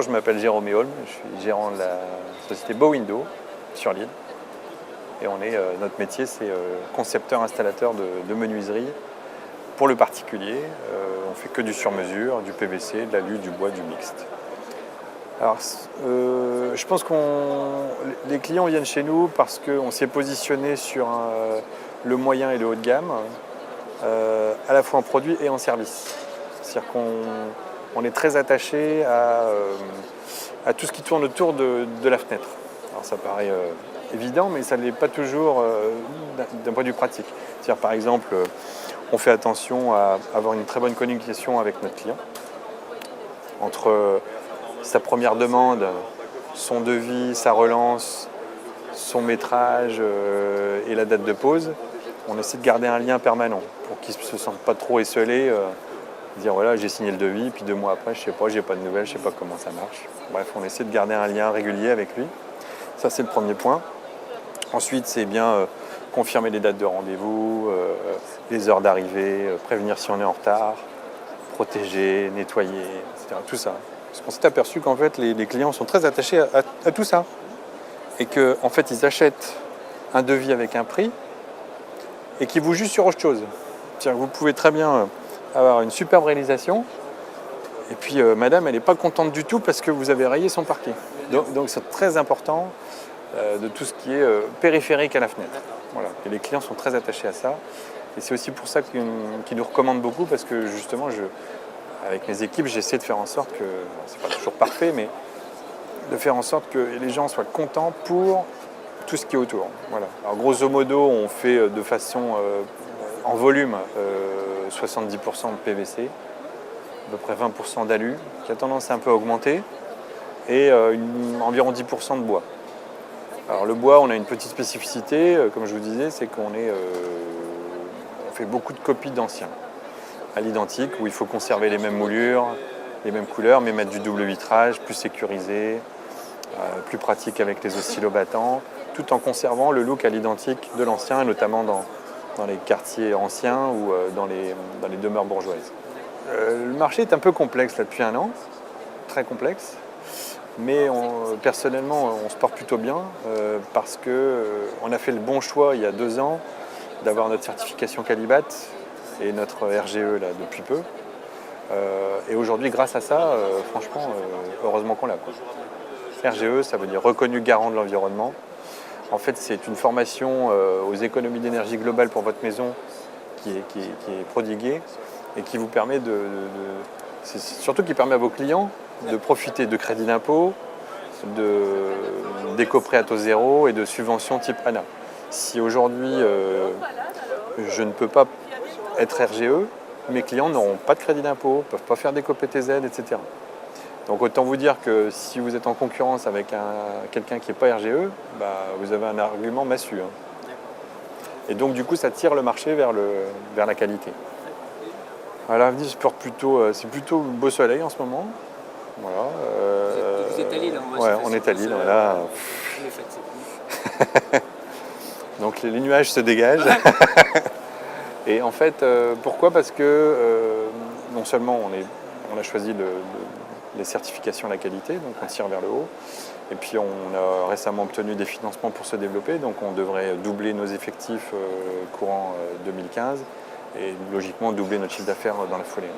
Bonjour, je m'appelle Jérôme Holm, je suis gérant de la société Beau Window sur l'île. Et notre métier, c'est concepteur-installateur de menuiserie pour le particulier. On fait que du sur-mesure, du PVC, de l'alu, du bois, du mixte. Alors, je pense que les clients viennent chez nous parce qu'on s'est positionné sur le moyen et le haut de gamme, à la fois en produit et en service. C'est-à-dire qu'on est très attaché à tout ce qui tourne autour de la fenêtre. Alors ça paraît évident, mais ça ne l'est pas toujours d'un point de vue pratique. C'est-à-dire, par exemple, on fait attention à avoir une très bonne communication avec notre client. Entre sa première demande, son devis, sa relance, son métrage et la date de pose, on essaie de garder un lien permanent pour qu'il ne se sente pas trop esselé. Dire voilà, j'ai signé le devis, puis 2 mois après, je sais pas, j'ai pas de nouvelles, je sais pas comment ça marche. Bref, on essaie de garder un lien régulier avec lui. Ça, c'est le premier point. Ensuite, c'est bien confirmer les dates de rendez-vous, les heures d'arrivée, prévenir si on est en retard, protéger, nettoyer, etc. Tout ça. Parce qu'on s'est aperçu qu'en fait, les clients sont très attachés à tout ça. Et qu'en fait, ils achètent un devis avec un prix et qu'ils vous jugent sur autre chose. C'est-à-dire que vous pouvez très bien avoir une superbe réalisation et puis madame, elle n'est pas contente du tout parce que vous avez rayé son parquet. Donc c'est très important de tout ce qui est périphérique à la fenêtre. Voilà. Et les clients sont très attachés à ça. Et c'est aussi pour ça qu'ils nous recommandent beaucoup parce que justement, avec mes équipes, j'essaie de faire en sorte que, c'est pas toujours parfait, mais de faire en sorte que les gens soient contents pour tout ce qui est autour. Voilà. Alors grosso modo, on fait de façon en volume 70% de PVC, à peu près 20% d'alu, qui a tendance à un peu augmenter, et environ 10% de bois. Alors le bois, on a une petite spécificité, comme je vous disais, c'est qu'on fait beaucoup de copies d'anciens, à l'identique, où il faut conserver les mêmes moulures, les mêmes couleurs, mais mettre du double vitrage, plus sécurisé, plus pratique avec les oscillobattants, tout en conservant le look à l'identique de l'ancien, notamment dans les quartiers anciens ou dans les demeures bourgeoises. Le marché est un peu complexe là depuis 1 an, très complexe, mais personnellement on se porte plutôt bien parce qu'on a fait le bon choix il y a 2 ans d'avoir notre certification Calibat et notre RGE là depuis peu. Et aujourd'hui, grâce à ça, franchement, heureusement qu'on l'a. RGE, ça veut dire reconnu garant de l'environnement. En fait, c'est une formation aux économies d'énergie globale pour votre maison qui est prodiguée et qui vous permet c'est surtout qui permet à vos clients de profiter de crédits d'impôt, d'éco-prêt à taux zéro et de subventions type ANA. Si aujourd'hui, je ne peux pas être RGE, mes clients n'auront pas de crédit d'impôt, ne peuvent pas faire d'éco-PTZ, etc. Donc autant vous dire que si vous êtes en concurrence avec quelqu'un qui n'est pas RGE, vous avez un argument massu. Et donc du coup, ça tire le marché vers la qualité. À l'avenir, c'est plutôt beau soleil en ce moment. Voilà. Vous êtes à Lille, hein, ouais, on est à Lille, voilà. Donc les nuages se dégagent. Et en fait, pourquoi ? Parce que non seulement on a choisi les certifications à la qualité, donc on tire vers le haut, et puis on a récemment obtenu des financements pour se développer, donc on devrait doubler nos effectifs courant 2015, et logiquement doubler notre chiffre d'affaires dans la foulée.